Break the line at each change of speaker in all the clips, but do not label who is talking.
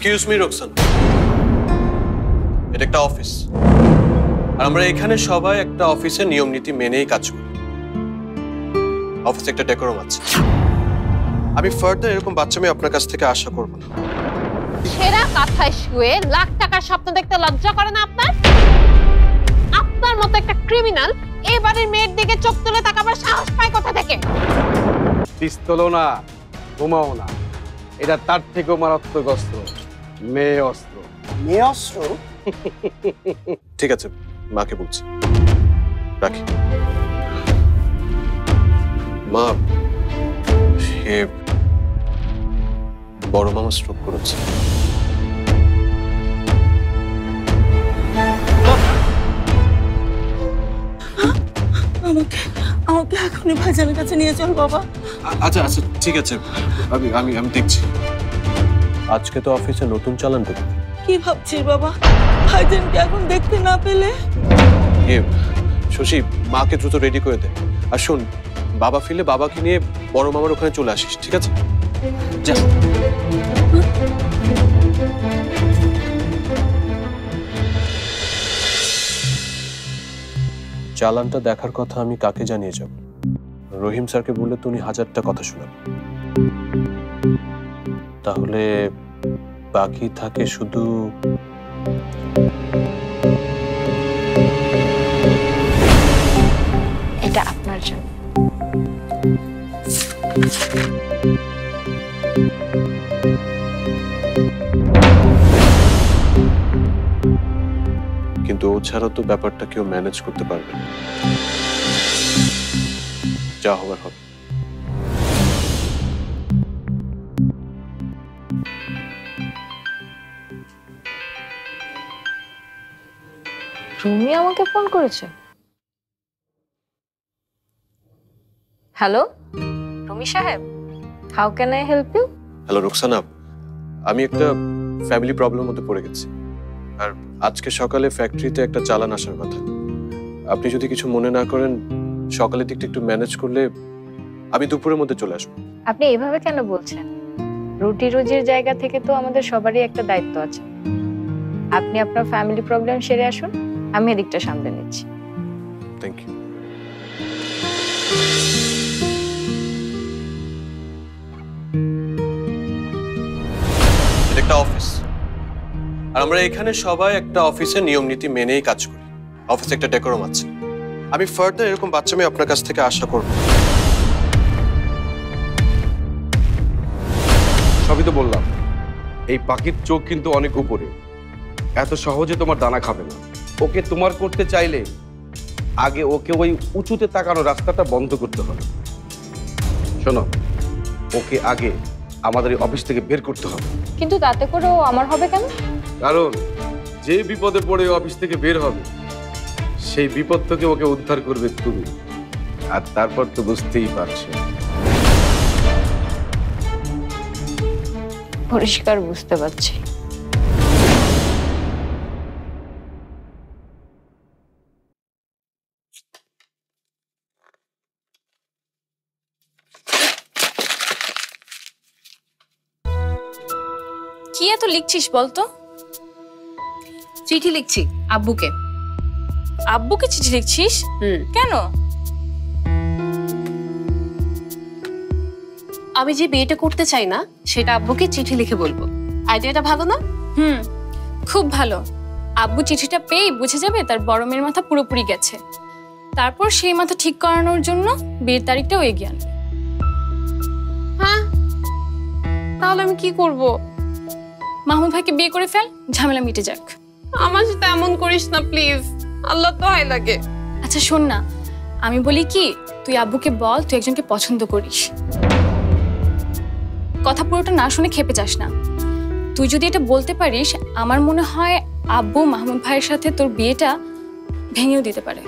Excuse me Roksan, এটা একটা office আর আমরা এখানে সবাই একটা অফিসের নিয়ম নীতি মেনেই কাজ করি। অফিসে একটা ডেকোরাম আছে। আমি ফার্দার এরকম বাচ্চামি আপনার কাছ থেকে আশা করব না।
সেরা কাঁথায় শুয়ে লাখ টাকার স্বপ্ন দেখতে লজ্জা করে না আপনার? আপনার মতো একটা ক্রিমিনাল এই বাড়ির মেয়ের দিকে চোখ তুলে তাকাবার সাহস পায় কোথা থেকে?
পিস্তলও না, বোমাও না, এটা তার থেকেও মারাত্মক অস্ত্র, মেয়ে অস্ত্র।
মেয়ে অস্ত্র?
ঠিক আছে, মাকে বলছি, রাখি। মা, সে বড় মামা স্ট্রোক করেছে।
আমাকে এখনই ভাইজানের কাছে নিয়ে চল বাবা।
আচ্ছা আচ্ছা ঠিক আছে, আমি আমি আমি দেখছি। আজকে তো অফিসে নতুন চালান দেবো।
কি ভাবছিস বাবা, ভাইজানকে এখন দেখতে না পেলে?
শশী, মাকে দ্রুত রেডি করে দে। আর শোন, বাবা ফিরলে বাবাকে নিয়ে বড় মামার ওখানে চলে আসিস, ঠিক আছে? যা। চালানটা দেখার কথা আমি কাকে জানিয়ে যাব? রহিম স্যারকে বললে তো উনি 1000টা কথা শোনাবেন। তাহলে বাকি থাকে শুধু
এটা আপনার জন্য।
কিন্তু ও ছাড়া তো ব্যাপারটা কেউ ম্যানেজ করতে পারবে না। যা হবার হবে।
রুমি আমাকে ফোন করেছে। হ্যালো রুমি সাহেব, how can I help you?
Hello Roksana, আমি একটা ফ্যামিলি প্রবলেমের মধ্যে পড়ে গেছি। আর আজকে সকালে ফ্যাক্টরিতে একটা চালান আসার কথা। আপনি যদি কিছু মনে না করেন, সকালের দিকটা একটু ম্যানেজ করলে আমি দুপুরের মধ্যে চলে আসবো।
আপনি এভাবে কেন বলছেন? রুটি রুজির জায়গা থেকে তো আমাদের সবারই একটা দায়িত্ব আছে। আপনি আপনার ফ্যামিলি প্রবলেম সেরে আসুন, আমি এদিকটা সামলে নিচ্ছি।
Thank you. এটা একটা অফিস আর আমরা এখানে সবাই একটা অফিসের নিয়ম নীতি মেনেই কাজ করি। অফিসে একটা ডেকোরাম আছে। আমি ফার্দার এরকম বাচ্চামি আপনার কাছ থেকে আশা করব।
সবই তো বললাম, এই পাখির চোখ কিন্তু অনেক উপরে, এত সহজে তোমার দানা খাবে না। ওকে তোমার করতে চাইলে আগে ওকে ওই উঁচুতে তাকানো রাস্তাটা বন্ধ করতে হবে। শোনো, ওকে আগে আমাদের এই অফিস থেকে বের করতে হবে।
কিন্তু তাতে করে ও আমার হবে কেন?
কারণ যে বিপদে পড়ে অফিস থেকে বের হবে, সেই বিপদ থেকে ওকে উদ্ধার করবে তুমি। আর তারপর তো বুঝতেই পারছো।
পরিষ্কার বুঝতে পারছি।
কি এত লিখছিস বলতো?
চিঠি লিখছি আব্বুকে।
আব্বুকে চিঠি লিখছিস? কেন?
আমি যে বিয়েটা করতে চাই না সেটা আব্বুকে চিঠি লিখে বলবো। আইডিয়াটা ভালো না?
খুব ভালো। আব্বু চিঠিটা পেয়ে বুঝে যাবে তার বড় মেয়ের মাথা পুরোপুরি গেছে। তারপর সেই মাথা ঠিক করানোর জন্য বিয়ের তারিখটাও এগিয়ে আনবে।
হ্যাঁ, তাহলে আমি কি করব?
মাহমুদ ভাইকে বিয়ে করে ফেল, ঝামেলা মিটে যাক।
আমার সাথে এমন করিস না প্লিজ, আল্লাহ তো হাই লাগে।
আচ্ছা শোন না, আমি বলি কি, তুই আব্বুকে বল তুই একজনকে পছন্দ করিস। কথা পুরোটা না শুনে খেপে যাস না। তুই যদি এটা বলতে পারিস, আমার মনে হয় আব্বু মাহমুদ ভাইয়ের সাথে তোর বিয়েটা ভেঙেও দিতে পারে।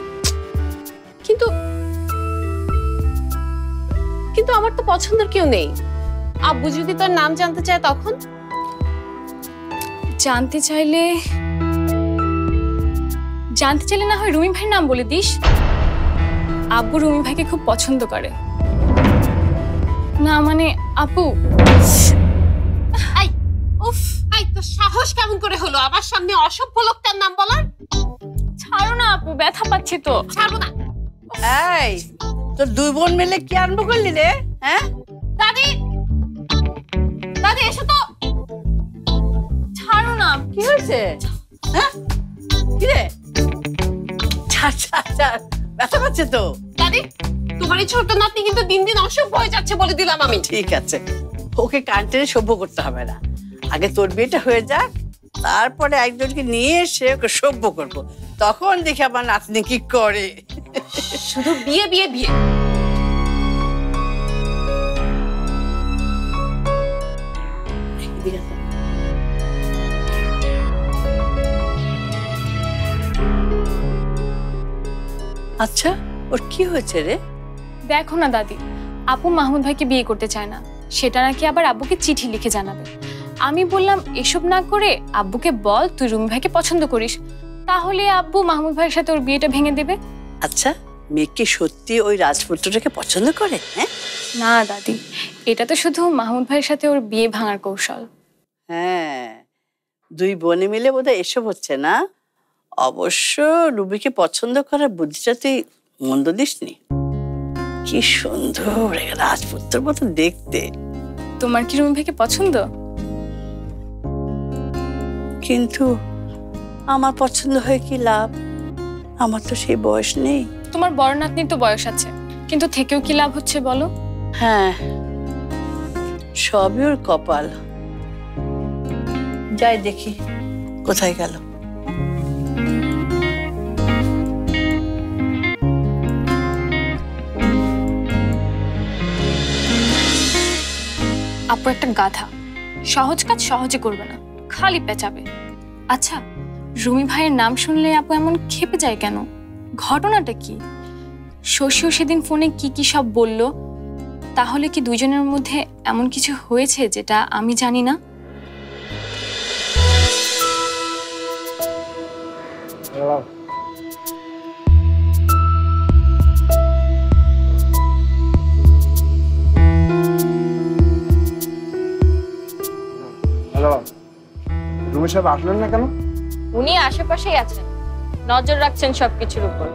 কিন্তু কিন্তু আমার তো পছন্দের কেউ নেই। আব্বু যদি তোর নাম জানতে চায় তখন?
জানতে চাইলে না হয় রুমি ভাইয়ের নাম বলে দিস। আব্বু রুমি ভাইকে খুব পছন্দ করে। না মানে আপু,
উফ, আই তো সাহস কেমন করে হলো আমার সামনে অসভ্য লোকটার নাম বলার?
ছাড়ো না আপু, ব্যথা পাচ্ছি তো।
ছাড়বো না।
এই তোর দুই বোন মিলে কি আরম্ভ করলি রে? হ্যাঁ
দাদি, দাদি এসো তো।
ছাড়ো না।
কি হয়েছে? হ্যাঁ কি রে? ছাড় ছাড় ছাড়, ব্যথা পাচ্ছে তো।
দাদি, তোমার এই ছোট নাতনি কিন্তু দিন দিন অসভ্য হয়ে যাচ্ছে বলে দিলাম আমি।
ঠিক আছে, ওকে কান্টেনে সভ্য করতে হবে না। আগে তোর বিয়েটা হয়ে যাক, তারপরে একজনকে নিয়ে এসে ওকে সভ্য করবো। তখন দেখি আমার নাতনি কি করে।
শুধু বিয়ে বিয়ে বিয়ে।
আচ্ছা, ওর কি হয়েছে রে?
দেখো না দাদি, আপু মাহমুদ ভাইকে বিয়ে করতে চায় না, সেটা নাকি আবার আব্বুকে চিঠি লিখে জানাবে। আমি বললাম এসব না করে আব্বুকে বল তুই রুমি ভাইকে পছন্দ করিস, তাহলে আব্বু মাহমুদ ভাইয়ের সাথে ওর বিয়েটা ভেঙে দেবে।
আচ্ছা, মেয়ে কি সত্যি ওই রাজপুত্রটাকে পছন্দ করে? হ্যাঁ
না দাদি, এটা তো শুধু মাহমুদ ভাইয়ের সাথে ওর বিয়ে ভাঙার কৌশল।
হ্যাঁ, দুই বোনে মিলে বোধহয় এসব হচ্ছে না। অবশ্য রুবিকে পছন্দ করার বুদ্ধিটা তুই মন্দ দিসনি। কি সুন্দর রাজপুত্রের মতো দেখতে।
তোমার কি রুমি ভাইকে পছন্দ?
কিন্তু আমার পছন্দ হয়ে কি লাভ? আমার তো সেই বয়স নেই।
তোমার বড় নাতনির তো বয়স আছে, কিন্তু থেকেও কি লাভ হচ্ছে বলো?
হ্যাঁ, সবই ওর কপাল। যাই দেখি কোথায় গেল।
আপু একটা গাধা, সহজ কাজ সহজে করবে না, খালি পেঁচাবে। আচ্ছা, রুমি ভাইয়ের নাম শুনলে আপু এমন ক্ষেপে যায় কেন? ঘটনাটা কি? শশীও সেদিন ফোনে কি কি সব বলল, তাহলে কি দুজনের মধ্যে এমন কিছু হয়েছে যেটা আমি জানি না?
হ্যালো, রুমি সাহেব আসলেন না কেন?
উনি আশেপাশেই আছেন, নজর রাখছেন সবকিছুর উপর।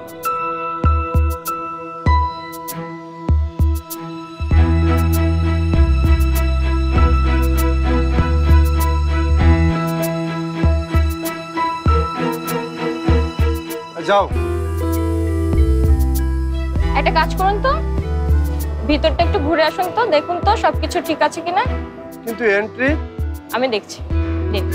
যাও।
একটা কাজ করুন তো, ভিতরটা একটু ঘুরে আসুন তো, দেখুন তো সবকিছু ঠিক আছে কিনা।
কিন্তু এন্ট্রি?
আমি দেখছি। নিন।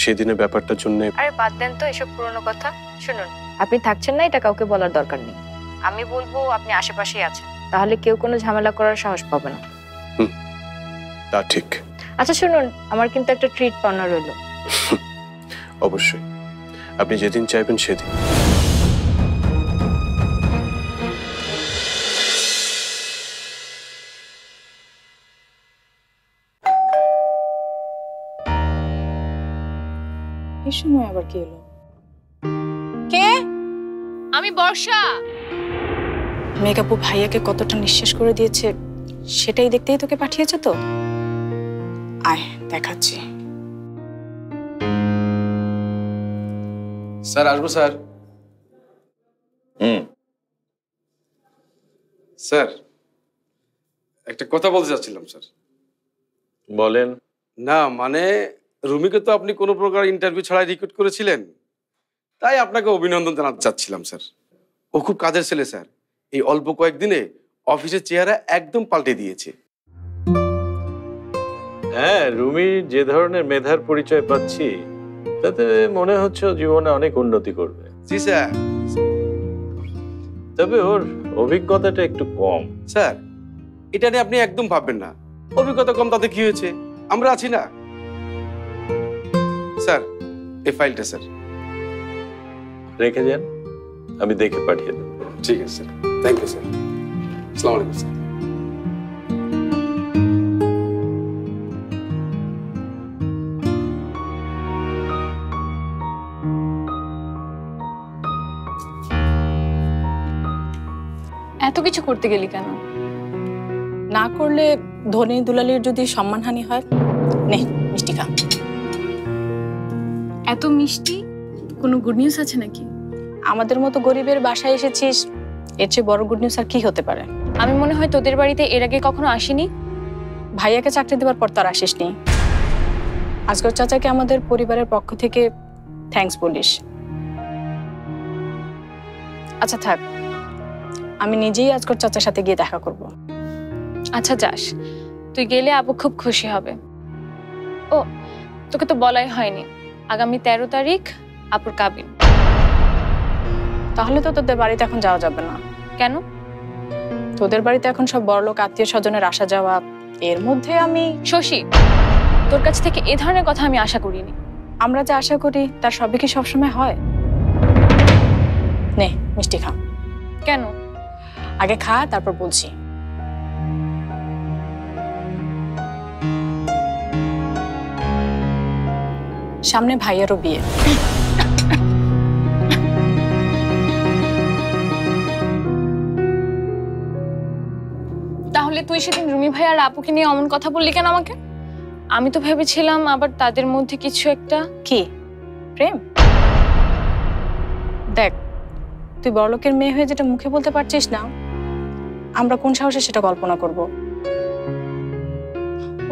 সেদিনের ব্যাপারটার জন্য
আরে বাদ দেন তো এসব পুরনো কথা। শুনুন, আপনি থাকছেন না এটা কাউকে বলার দরকার নেই। আমি বলবো আপনি আশেপাশেই আছেন, তাহলে কেউ কোনো ঝামেলা করার সাহস পাবে না।
তা ঠিক।
আচ্ছা শুনুন, আমার কিন্তু একটা ট্রিট পাওনা রইল।
অবশ্যই, আপনি যেদিন চাইবেন সেদিন।
এই সময় আবার কে এলো?
কে? আমি বর্ষা।
মেঘাপু ভাইয়াকে কতটা নিঃশেষ করে দিয়েছে সেটাই দেখতেই তোকে পাঠিয়েছে তো। আয় দেখাচ্ছি।
স্যার আসবো স্যার? স্যার একটা কথা বলতে চাচ্ছিলাম স্যার।
বলেন।
না মানে রুমিকে তো আপনি কোনো প্রকার ইন্টারভিউ ছাড়াই রিক্রুট করেছিলেন, তাই আপনাকে অভিনন্দন জানাতে চাচ্ছিলাম স্যার। ও খুব কাজের ছেলে স্যার, এই অল্প কয়েকদিনে অফিসের চেহারা একদম পাল্টে দিয়েছে।
হ্যাঁ, রুমি যে ধরনের মেধার পরিচয় পাচ্ছি তাতে মনে হচ্ছে ও জীবনে অনেক উন্নতি করবে।
জি স্যার।
তবে ওর অভিজ্ঞতাটা একটু কম।
স্যার এটা নিয়ে আপনি একদম ভাববেন না, অভিজ্ঞতা কম, তাতে কি হয়েছে? আমরা আছি না স্যার। এই ফাইলটা স্যার
রেখে যান, আমি দেখে পাঠিয়ে দেবো।
ঠিক আছে স্যার, থ্যাংক ইউ স্যার। আসসালামু আলাইকুম স্যার।
এত কিছু করতে গেলি কেন?
না করলে ধনী দুলালির যদি সম্মানহানি হয়। নে মিষ্টি খা।
এত মিষ্টি, কোনো গুড নিউজ আছে নাকি?
আমাদের মতো গরিবের বাসায় এসেছিস, এর চেয়ে বড় গুড নিউজ আর কি হতে পারে?
আমি মনে হয় তোদের বাড়িতে এর আগে কখনো আসিনি।
ভাইয়াকে চাকরি দেওয়ার পর তো আর আসিসনি। আজকের চাচাকে আমাদের পরিবারের পক্ষ থেকে থ্যাঙ্কস বলিস। আচ্ছা থাক, আমি নিজেই আজকের চাচার সাথে গিয়ে দেখা করব।
আচ্ছা যাস, তুই গেলে আপু খুব খুশি হবে। ও, তোকে তো বলাই হয়নি, আগামী 13 তারিখ আপুর কাবিন।
তাহলে তো তোদের বাড়িতে এখন যাওয়া যাবে না।
কেন?
তোদের বাড়িতে এখন সব বড়লোক আত্মীয় স্বজনের আসা যাওয়া, এর মধ্যে আমি
শশী, তোর কাছ থেকে এ ধরনের কথা আমি আশা করিনি।
আমরা যা আশা করি তার সবই কি সবসময় হয়? নে মিষ্টি খা।
কেন?
আগে খা, তারপর বলছি। সামনে ভাইয়েরও বিয়ে।
তাহলে তুই সেদিন রুমি ভাই আর আপুকে নিয়ে অমন কথা বললি কেন আমাকে? আমি তো ভেবেছিলাম আবার তাদের মধ্যে কিছু একটা।
কি প্রেম? দেখ, তুই বড়লোকের মেয়ে হয়ে যেটা মুখে বলতে পারছিস না, আমরা কোন সাহসে সেটা কল্পনা করব?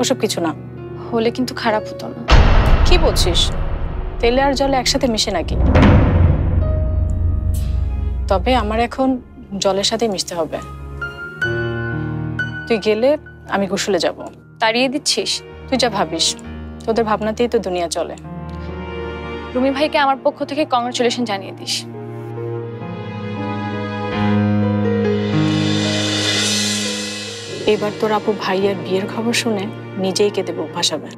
ওসব কিছু না।
হলে কিন্তু খারাপ হতো না।
কি বলছিস? তেলে আর জলে একসাথে মিশে নাকি? তবে আমার এখন জলের সাথে মিশতে হবে। তুই গেলে আমি গোসলে যাব।
তাড়িয়ে দিচ্ছিস?
তুই যা ভাবিস, তোদের ভাবনাতেই তো দুনিয়া চলে।
রুমি ভাইকে আমার পক্ষ থেকে কংগ্রাচুলেশন জানিয়ে দিস।
এবার তোর আপু ভাইয়ের বিয়ের খবর শুনে নিজেই কেঁদে বুক ভাসাবে।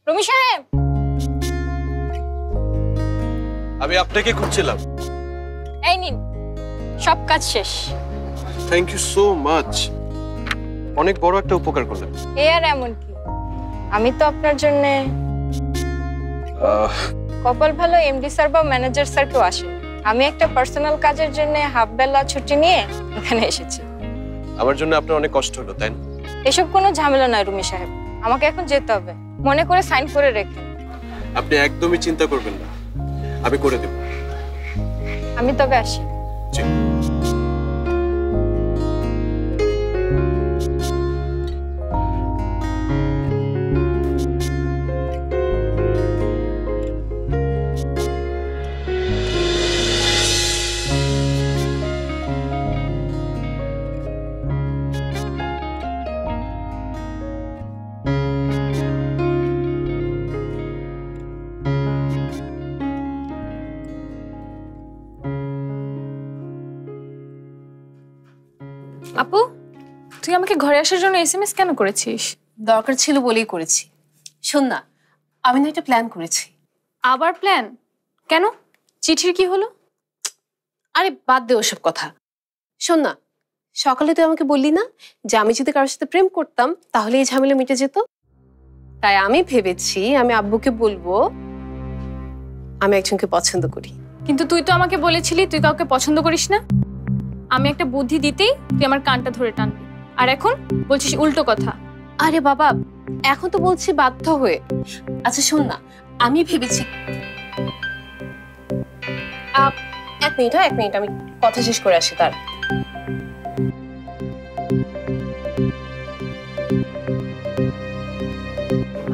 রুমি সাহেব,
আমি আপনাকে খুঁজছিলাম।
এই নিন, সব কাজ শেষ।
থ্যাংক ইউ সো মাচ, অনেক বড় একটা উপকার করলেন।
এ আর এমন কি, আমি তো আপনার জন্য কপাল ভালো এমডি স্যার বা ম্যানেজার স্যার কেউ আসেন। আমি একটা পার্সোনাল কাজের জন্য হাফ বেলা ছুটি নিয়ে এখানে এসেছি।
আমার জন্য আপনার অনেক কষ্ট হলো, তাই না?
এসব কোনো ঝামেলা নয় রুমি সাহেব, আমাকে এখন যেতে হবে। মনে করে সাইন করে রেখেন।
আপনি একদমই চিন্তা করবেন না, আমি করে দেব।
আমি তবে আসি।
জি।
আপু, তুই আমাকে ঘরে আসার জন্য এসএমএস কেন করেছিস?
দরকার ছিল বলেই করেছি। শোন না, আমি না একটা প্ল্যান করেছি।
আবার প্ল্যান? কেন? চিঠির কি হলো?
আরে বাদ দে ওসব কথা। শোন না, সকালে তুই আমাকে বললি না যে আমি যদি কারোর সাথে প্রেম করতাম তাহলে এই ঝামেলা মিটে যেত। তাই আমি ভেবেছি আমি আব্বুকে বলবো আমি একজনকে পছন্দ করি।
কিন্তু তুই তো আমাকে বলেছিলি তুই কাউকে পছন্দ করিস না। আমি একটা বুদ্ধি দিতেই তুই আমার কানটা ধরে টানবি, আর এখন বলছিস উল্টো কথা।
আরে বাবা, এখন তো বলছি বাধ্য হয়ে। আচ্ছা শোন না, আমি ভেবেছি এক মিনিট আমি কথা শেষ করে আসি তার।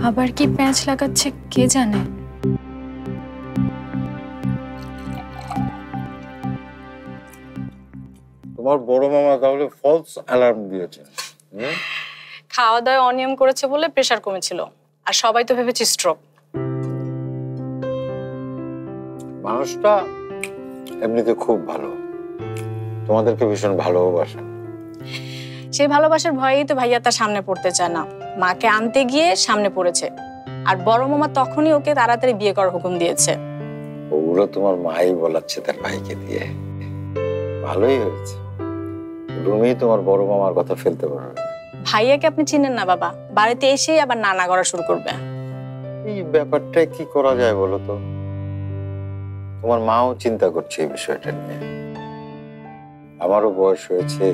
আবার কি প্যাঁচ লাগাচ্ছে কে জানে।
তোমার বড় মামা তাহলে ফলস অ্যালার্ম দিয়েছে।
খাওয়া দাওয়া অনিয়ম করেছে বলে প্রেশার কমেছিল, আর সবাই তো ভেবেছে স্ট্রোক।
মানুষটা এমনিতে খুব ভালো, তোমাদেরকে ভীষণ ভালোবাসেন।
সেই ভালোবাসার ভয়েই তো ভাইয়া তার সামনে পড়তে চায় না। মাকে আনতে গিয়ে সামনে পড়েছে, আর বড় মামা তখনই ওকে তাড়াতাড়ি বিয়ে করার হুকুম দিয়েছে।
ওগুলো তোমার মাই বলাচ্ছে তার ভাইকে দিয়ে। ভালোই হয়েছে, রুমি তোমার বড় মামার কথা ফেলতে পারবে।
ভাইয়াকে আপনি চিনেন না বাবা, বাড়িতে এসেই আবার নানা করা শুরু করবে।
এই ব্যাপারটা কি করা যায় বলো তো? তোমার মাও চিন্তা করছে এই বিষয়টা নিয়ে। আমারও বয়স হয়েছে,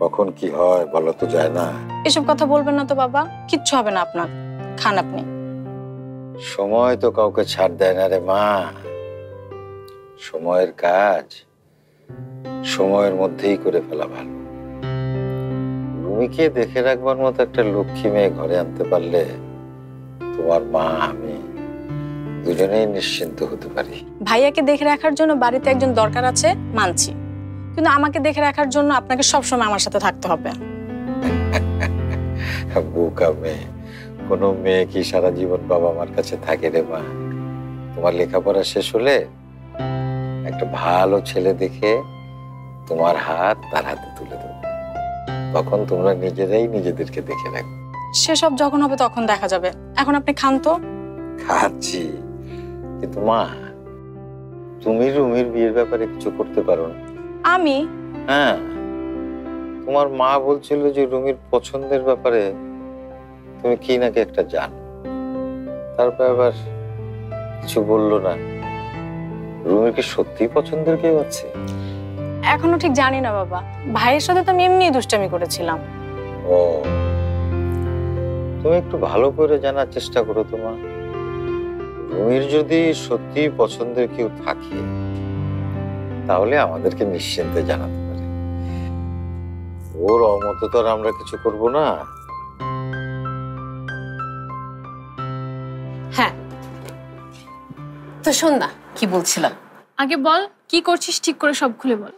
কখন কি হয় বলা তো যায় না।
এসব কথা বলবেন না তো বাবা, কিচ্ছু হবে না আপনার, খান আপনি।
সময় তো কাউকে ছাড় দেয় না রে মা। সময়ের কাজ সময়ের মধ্যেই করে ফেলা ভালো। রুমিকে দেখে রাখবার মতো একটা লক্ষ্মী মেয়ে ঘরে আনতে পারলে তোমার মা আমি দুজনেই নিশ্চিন্ত হতে পারি।
ভাইয়াকে দেখে রাখার জন্য বাড়িতে একজন দরকার আছে, মানছি, কিন্তু আমাকে দেখে রাখার জন্য আপনাকে সবসময় আমার সাথে থাকতে হবে।
বোকা মেয়ে, কোনো মেয়ে কি সারা জীবন বাবা মার কাছে থাকে রে মা? তোমার লেখাপড়া শেষ হলে একটা ভালো ছেলে দেখে তোমার হাত তার হাতে তুলে দেবো, তখন তোমরা নিজেরাই নিজেদেরকে দেখে রাখবে।
সেসব যখন হবে তখন দেখা যাবে, এখন আপনি খান তো।
খাচ্ছি, কিন্তু মা তুমি রুমির বিয়ের ব্যাপারে কিছু করতে পারো না?
আমি?
হ্যাঁ, তোমার মা বলছিল যে রুমির পছন্দের ব্যাপারে তুমি কি নাকি একটা জানো, তারপর আবার কিছু বললো না। রুমির কি সত্যি পছন্দের কেউ আছে?
এখনো ঠিক জানি না বাবা, ভাইয়ের সাথে তো আমি এমনি দুষ্টামি করেছিলাম।
ও, তুমি একটু ভালো করে জানার চেষ্টা করো তোমার। রুমির যদি সত্যি পছন্দের কেউ থাকে তাহলে আমাদেরকে নিশ্চিন্তে জানাতে পারে। ওর অমতে তো আর আমরা কিছু করব না।
হ্যাঁ, তো শোন না কি বলছিলাম।
আগে বল কি করছিস, ঠিক করে সব খুলে বল।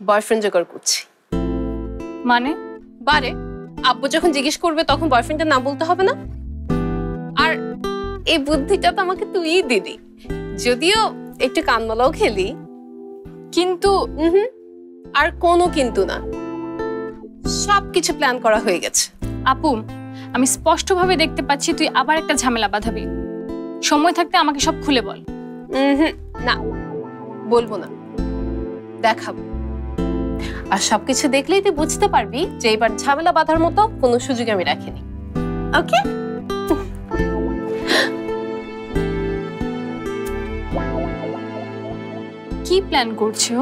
বয়ফ্রেন্ড জোগাড় করছি।
মানে?
বারে আব্বু যখন জিজ্ঞেস করবে তখন বয়ফ্রেন্ডের নাম বলতে হবে না। আর এই বুদ্ধিটা তো আমাকে তুইই দিলি, যদিও একটু কানমালাও খেলি,
কিন্তু
আর কোনো কিন্তু না, সবকিছু প্ল্যান করা হয়ে গেছে।
আপু, আমি স্পষ্টভাবে দেখতে পাচ্ছি তুই আবার একটা ঝামেলা বাঁধাবি। সময় থাকতে আমাকে সব খুলে বল।
না, বলবো না, দেখাবো। আর সবকিছু দেখলেই তুই বুঝতে পারবি যে এবার ঝামেলা বাঁধার মতো কোনো সুযোগ আমি রাখিনি। ওকে?
কি প্ল্যান করছো?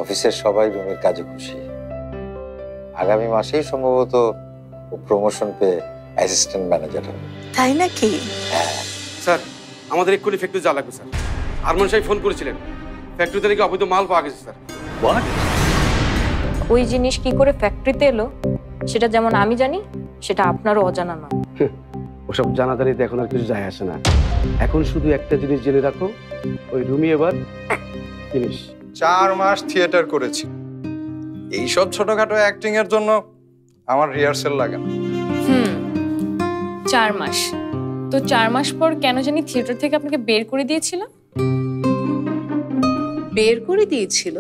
অফিসের সবাই রুমির কাজে খুশি। আগামী মাসেই সম্ভবত ও প্রমোশন পেয়ে অ্যাসিস্ট্যান্ট ম্যানেজার হবে।
তাই নাকি?
স্যার, আমাদের এক্ষুনি ফ্যাক্টরি যা লাগবে স্যার। আরমান সাহেব ফোন করেছিলেন, ফ্যাক্টরিতে নাকি অবৈধ মাল পাওয়া গেছে স্যার।
ওই জিনিস কি করে ফ্যাক্টরিতে এলো সেটা যেমন আমি জানি, সেটা আপনারও অজানা নয়।
ওসব জানাজানিতে এখন আর কিছু যায় আসে না। এখন শুধু একটা জিনিস জেনে রাখো, ওই রুমি এবার জিনিস
4 মাস থিয়েটার করেছি। এইসব ছোটখাটো অ্যাক্টিং এর জন্য আমার রিহার্সেল লাগে না।
4 মাস? তো 4 মাস পর কেন জানি থিয়েটার থেকে আপনাকে বের করে দিয়েছিল।
বের করে দিয়েছিল?